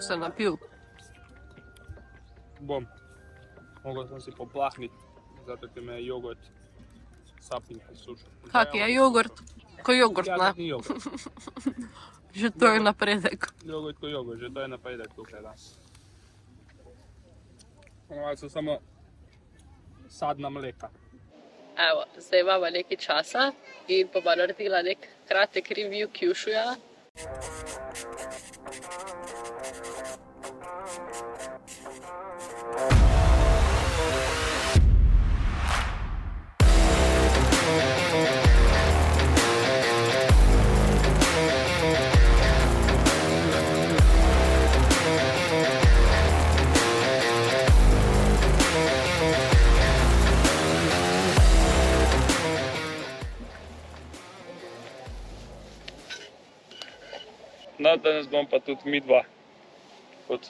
Se napil. Bom. Mogel sem si poplahniti, zato ker me je jogurt sapnik sušil. Kak je jogurt? Ko jogurt, ne? Jogurt ni jogurt. Že to je napredek. Jogurt ko jogurt, že to je napredek tukaj, da. Ponovali so samo sadna mleka. Evo, zdaj imamo nekaj časa in bomo naredila nek kratek review Kyushuja. No, danes bom pa tudi midva kot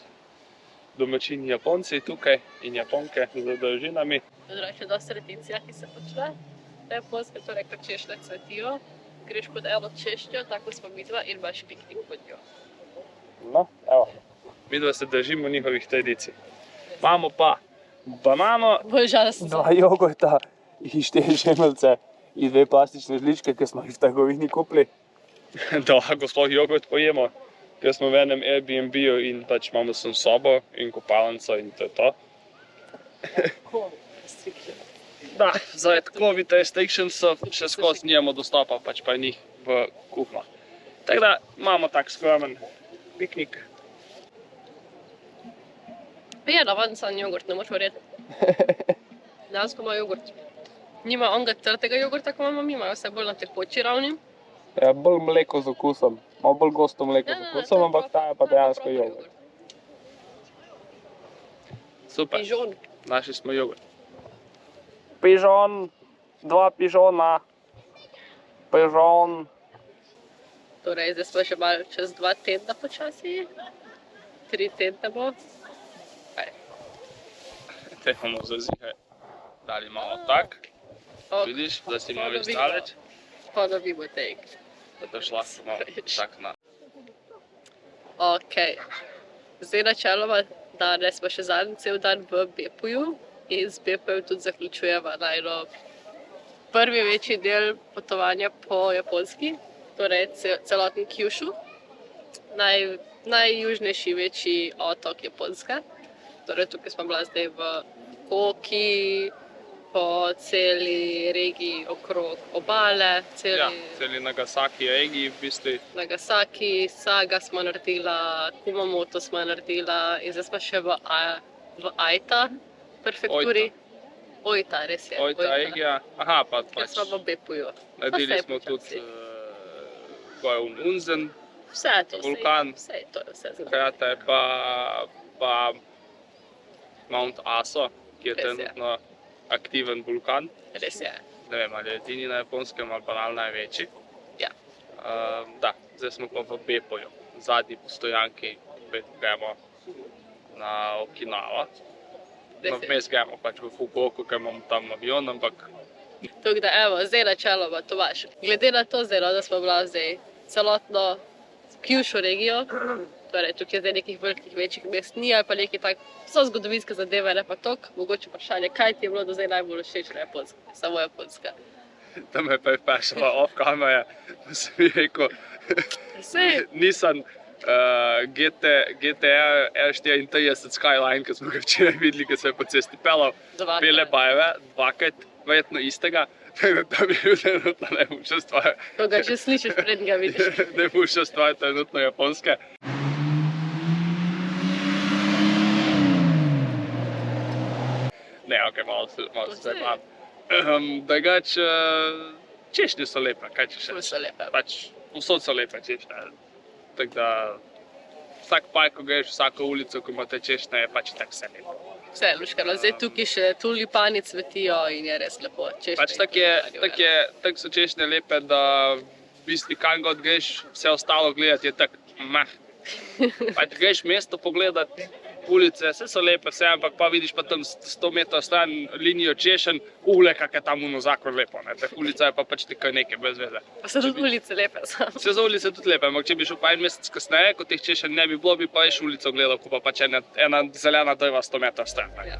domačini Japonci tukaj in Japonke z družinami. Drugače, dosti tradicija, ki se počne. Na Japonskem torej, ko češnje cvetijo, greš pod eno češnjo, tako smo midva in imaš piknik pod njo. No, evo. Midva se držimo njihovih tradicij. Imamo pa banano, Božalstvo. 2 jogurta in 4 žemelce in 2 plastične žličke, ki smo jih v trgovini kupili. Da lahko sploh jogurt pojemo, ker smo v enem Airbnb-ju in pač imamo sem sobo in kopalnico in to je to. Da, zaradi COVID restrictions še skozi nijemo dostopa, pač pa njih v kuhno. Tako da imamo tak skromen piknik. Je navaden jogurt, ne moč verjeti. Dejansko ima jogurt. Nima onega trdega jogurta, ko imamo mi, imajo vse bolj na tekoči ravni. Ja, bolj mleko z okusom, malo bolj gosto mleko z okusom, ampak ta je pa dejansko jogurt. Super, Pižon. našli smo jogurt. Pižon, 2 pižona, pižon. Torej, zdaj smo še malo čez 2 tedna počasi. 3 tedne bo. Te bomo zazihaj dali malo tak, vidiš, da si malo več daleč. Ponovimo take. Da boš lahko malo tak na. Ok. Zdaj načeloma danes smo še zadnji cel dan v Bepuju in z Bepujem tudi zaključujemo najno prvi večji del potovanja po Japonski, torej celoten Kyushu, najjužnejši večji otok Japonske. Torej tukaj smo bila zdaj v Koki, po celi regiji okrog obale, celi Nagasaki regiji v bistvu. Nagasaki, Saga smo naredila, Kumamoto smo naredila in zdaj smo še v Aita prefekturi. Oita, res je. Oita regija, aha, pa Ker smo v Bepuju. naredili smo tudi Unzen, Vse to, vulkan. vse to je vse znamo. Hkrati pa Mount Aso, ki je Res je. trenutno aktiven vulkan. Res je. Ne vem, ali je edini na Japonskem ali pa največji. Ja. Da, zdaj smo pa v Bepuju, zadnji postojanki, gremo na Okinawa. No, vmes gremo pač v Fukuoku, ker imamo tam avion, ampak Tako da, evo, zdaj načeloma, Tomaž. Glede na to zdaj, no, da smo bila zdaj celotno Kyushu regijo, torej tukaj zdaj nekih velikih večjih mest ni, ali pa nekaj tak, so zgodovinske zadeve, ne pa tok, mogoče vprašanje, kaj ti je bilo do zdaj najbolj všeč na Japonska, samo Japonska. tam me pa je vprašala off kamera, da sem mi rekel, Sej, Nissan GTR R34 Skyline, ki smo ga včeraj videli, ki se je po cesti pelal, dvakrat. bele barve, dvakrat, verjetno istega, da bi bil trenutno najboljša stvar. To ga že slišiš, preden ga vidiš. Najboljša stvar trenutno Japonske. Ne, ok, malo se zajemam. Drugač, češnje so lepe, kaj če še. Ful so lepe. Pač, vsod so lepe češnje. Tako da, vsak park, ko greš, vsako ulico, ko imate češnje, je pač tako vse lepo. Vse je luškano, zdaj tukaj še tulipani cvetijo in je res lepo. Češnje Pač in tako so češnje lepe, da v bistvu kam god greš, vse ostalo gledati je tako meh. Pač greš mesto pogledati, ulice, vse so lepe, vse, ampak pa vidiš pa tam 100 metrov stran linijo Češenj, kak je tam zakon lepo, ne, ta ulica je pa pač nekaj brez veze. Pa so tudi ulice lepe, sam. Vse za ulice tudi lepe, ampak če bi šel pa en mesec kasneje, ko teh Češenj ne bi bilo, bi pa še ulico gledal, ko pa pač ena zelena drva 100 metrov stran. Ja.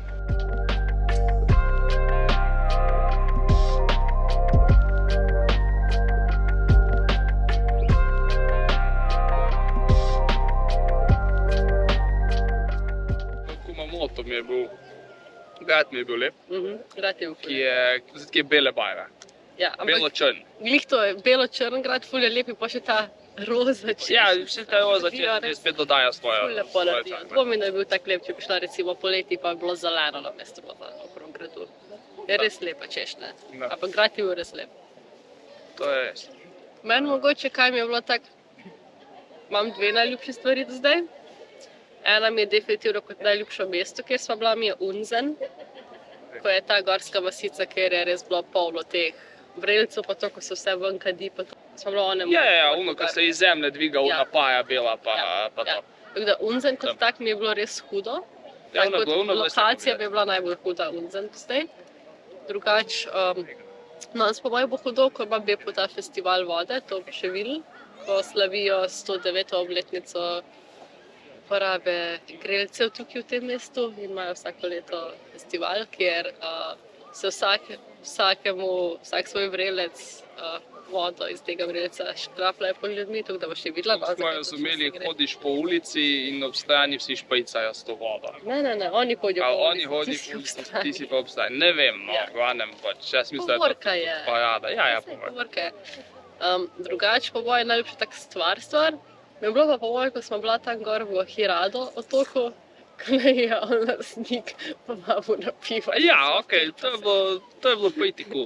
Kumamoto mi je bil, grad mi je bil lep, Grad je ki je bele barve, ja, belo-črn. Glih to je belo-črn grad, ful je lep in pa še ta roza češ. Ja, vse ta roza češ spet dodaja svojo. Ful lepo naredijo. Dvomim, da je bil tak lep, če bi šla recimo poleti, pa bi bilo zeleno na mestu okrog gradu. Je res lepa češnja, ampak grad je bil res lep. To je res. Meni mogoče, kaj mi je bilo tak, imam dve najljubši stvari do zdaj. Ena mi je definitivno kot najljubše mesto, kjer sva bila, mi je Unzen, ko je ta gorska vasica, kjer je res bilo polno teh vrelcev, pa to, ko se vse ven kadi, pa to. Sva bila onem... Ja, ono, ko se iz zemlje dviga, ona paja bela, pa to. Tako da Unzen kot tak mi je bilo res hudo. Lokacija bi bila najbolj huda Unzen zdaj. Drugač, no, po mojem bo hudo, ko ima Beppu ta festival vode, to bi še videli, ko slavijo 109. obletnico uporabe grelcev tukaj v tem mestu in imajo vsako leto festival, kjer se vsak svoj vrelec vodo iz tega vrelca štrapljajo po ljudmi, tako da boš še videla. Smo razumeli, hodiš po ulici in ob strani vsi špricajo s to vodo. Ne, oni hodijo po ulici, oni hodijo po ulici, ti si pa ob strani. Ne vem, no, glavnem pač, jaz mislim, da je to parada. Ja, povorka je. Drugač, po mojem, najljubša tak stvar. Mi je bilo pa po mojem, ko smo bila tam gor v Hirado otoku, ko me je on lastnik povabil na pivo. Ja, okej, to je bilo pretty cool.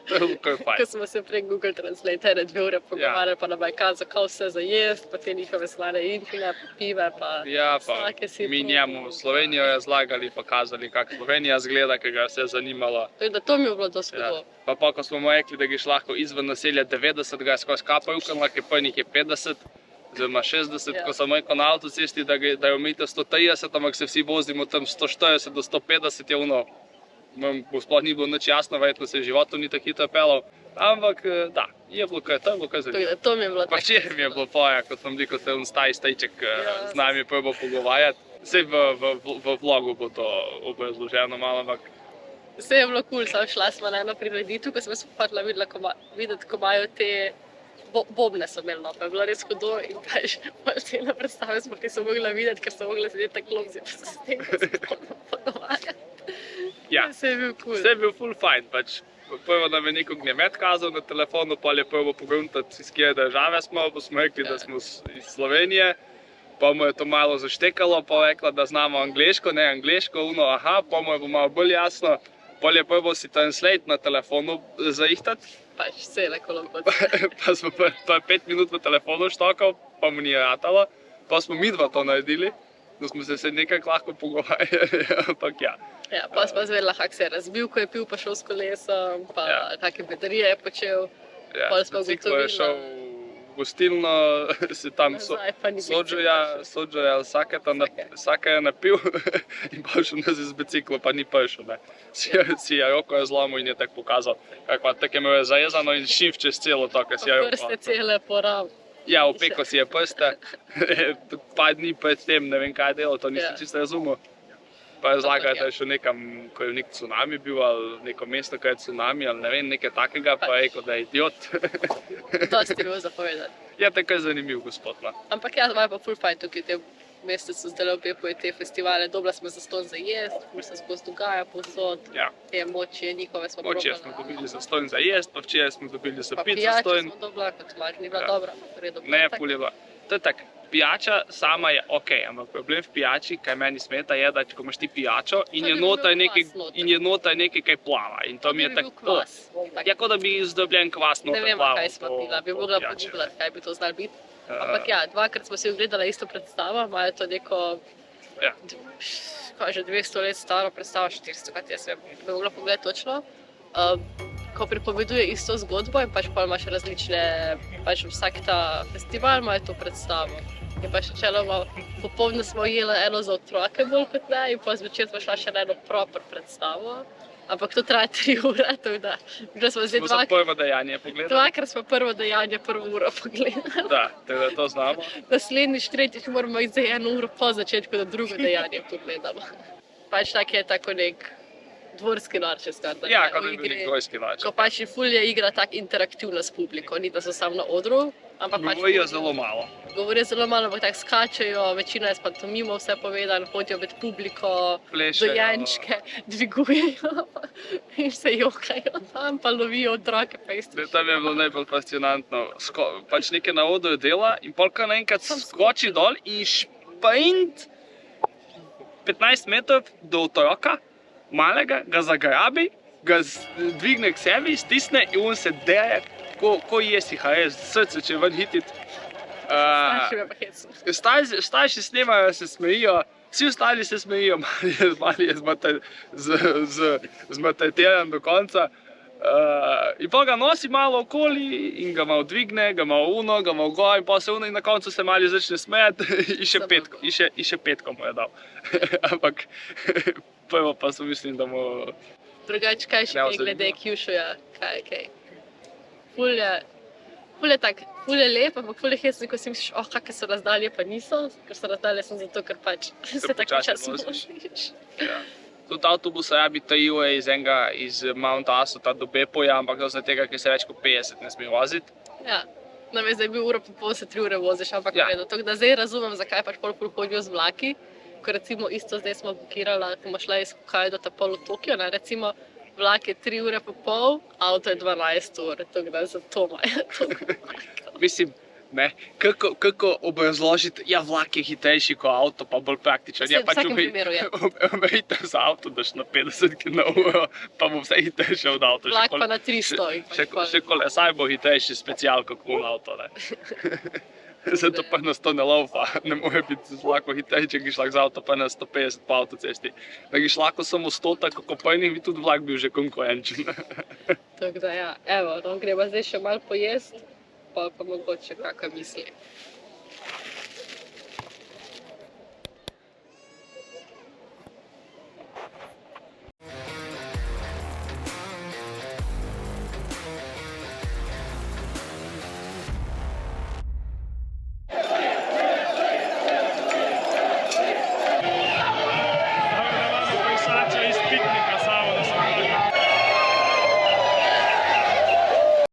To je bilo kar fajn. Ko smo se prek Google Translate 2 ure pogovarjali, pa nam je kazal, kaj vse za jest, pa te njihove slane infine, pa pive, pa vsake si... Mi njemu Slovenijo razlagali, pa kazali, kak Slovenija zgleda, ker ga vse zanimalo. To mi je bilo dosti hudo. Pa ko smo mu rekli, da greš lahko izven naselja 90, ga je skozi kapal, lahko je njih je 50. Oziroma 60, ko sem rekel na avtocesti, da je omejitev 130, ampak se vsi vozimo tam 140 do 150, je ono, sploh ni bilo nič jasno, verjetno se v životu ni tako hitro pelal, ampak da, je bilo kar zanimivo. To mi je bilo tako. Pa včeraj mi je bilo poja, kot sem bil, kot se stajček z nami prvo pogovarjati. Sej v vlogu bo to obrazloženo malo, ampak... Vse je bilo cool, šla smo na eno prireditev, ko smo se hotela videti, ko imajo te bobne so imeli, no, pa je bilo res hudo in pač celo predstave smo, ki so mogla videti, ker so mogla sedeti tak klopci, pa se s tem pogovarjati. Ja, vse je bil cool. Vse je bil ful fajn, pač prvo nam je neko gnjemet kazal na telefonu, pol je prvo pogruntati, iz kje države smo, pa smo rekli, da smo iz Slovenije, pa mu je to malo zaštekalo, pa rekla, da znamo angleško, ne angleško, pa mu je bilo malo bolj jasno, pol je prvo si translate na telefonu zaihtati, pač cele kolokot. Pa smo pa 5 minut v telefonu štokal, pa mu ni ratalo, pa smo midva to naredili, da smo se nekako lahko pogovarjali, ampak ja. Ja, pa smo zvedela, kako se je razbil, ko je pil, pa šel s kolesom, pa kakve baterije je počel. Ja, biciklo je šel v gostilno, si tam sođoja ali sake je napil in pa šel nazaj z biciklo, pa ni prišel, ne. Si je roko razlomil in je tako pokazal, kako tako je imel zarezano in šiv čez celo to, kar si je roko. Prste cele porav. Ja, opeko si je prste, pa dni pred tem, ne vem kaj je delal, to nisem čisto razumel. Pa je zlagal, da je šel nekam, ko je nek tsunami bil, ali neko mesto, ko je tsunami, ali ne vem, nekaj takega, pa je rekel, da je idiot. Dosti je bilo zapovedati. Ja, tako je zanimiv gospod. Ampak ja, imajo pa ful fajn tukaj te mesecu zdaj v Beppu te festivale, dobila smo zastonj za jest, ful se skozi dogaja povsod, te močije njihove smo probali. Močije smo dobili zastonj za jest, pa včeraj smo dobili za pit zastonj. Pa pijača smo dobila, kot malo, ni bila dobra, ne, ful je bila. To je tako, pijača sama je okej, ampak problem v pijači, kaj meni smeta, je, da ko imaš ti pijačo in je notaj nekaj, kaj plava. In to mi je tako, ja, kot da bi izdobljen kvas noter plaval. Ne vemo, kaj smo pila, bi mogla pogooglati, kaj bi to znalo biti. Ampak ja, dvakrat smo si ogledali isto predstavo, imajo to neko, že 200 let staro predstavo, 400, kaj jaz bi mogla pogledati točno. ko pripoveduje isto zgodbo in pač pol imaš različne, pač vsak ta festival ima to predstavo. In pač načeloma popoldne smo jeli eno za otroke bolj kot ne in pa zvečer smo šla še na eno proper predstavo. Ampak to traja 3 ure, tako da smo zdaj Smo za prvo dejanje pogledali. dvakrat smo prvo dejanje, 1 uro pogledali. Da, tako da to znamo. Naslednjič, tretjič moramo iti zdaj 1 uro po začetku, da drugo dejanje pogledamo. Pač tak je tako nek dvorski narčev skratka. Ja, kot bi bil dvorski narčev. Ko pač ful je igra tako interaktivna s publiko, ni da so samo na odru, ampak pač Govorijo zelo malo. govorijo zelo malo, ampak tako skačejo, večina je s pantomimo vse povedano, hodijo med publiko, Plešejo. dojenčke dvigujejo in se jokajo tam, pa lovijo otroke pa isto. Tam je bilo najbolj fascinantno. Pač nekaj na odru dela in polka naenkrat skoči dol in šprint 15 metrov do otroka, malega, ga zagrabi, ga dvigne k sebi, stisne in on se deje, ko jesiha, srce če ven hitit. Starši me pa hecno. Starši snemajo, se smejijo, vsi ostali se smejijo, mali je zmatretiran do konca. In pa ga nosi malo okoli in ga malo dvigne, ga malo uno, ga malo gor in pa se uno in na koncu se mali začne smejati in še petko mu je dal. Ampak prvo pa so mislim, da mu... Drugače, kaj še kaj glede Kjušuja, kaj? Ful je tak, ful je lep, ampak ful je hecno, ko si misliš, kakve so razdalje, pa niso, ker so razdalje samo zato, ker pač se tako počasi čas voziš. Ja. Tudi avtobus rabi 3 ure iz Mount Asota do Bepoja, ampak to zaradi tega, ker se več kot 50 ne sme voziti. Ja, namesto da je bil uro pa pol, se 3 ure voziš, ampak Ja. tako da zdaj razumem, zakaj pač pol hodijo z vlaki, ko recimo isto zdaj smo bukirala, ko smo šla iz Hokkaido pol v Tokio, ne, recimo vlak je 3 ure pa pol, avto je 12 ur, tako da zato imajo to. Mislim, ne, kako obrazložiti, ja, vlak je hitrejši kot avto, pa bolj praktičen. Saj, v vsakem primeru je. Omejitev za avto, daš na 50 km/h, pa bo vse hitrejše od avto. Vlak pa na 300 in pač pol. Še kolesaj bo hitrejši special kot kul avto, ne. Zato pa nas to ne laufa, ne more biti z vlakom hitrejši, ki šlak z avto pa na 150 po avtocesti. Da ki šlako samo 100, kako pojnih bi tudi vlak bil že konkurenčen. Tako da ja, evo, no, greva zdaj še malo pojesti, pa mogoče kakšne misli.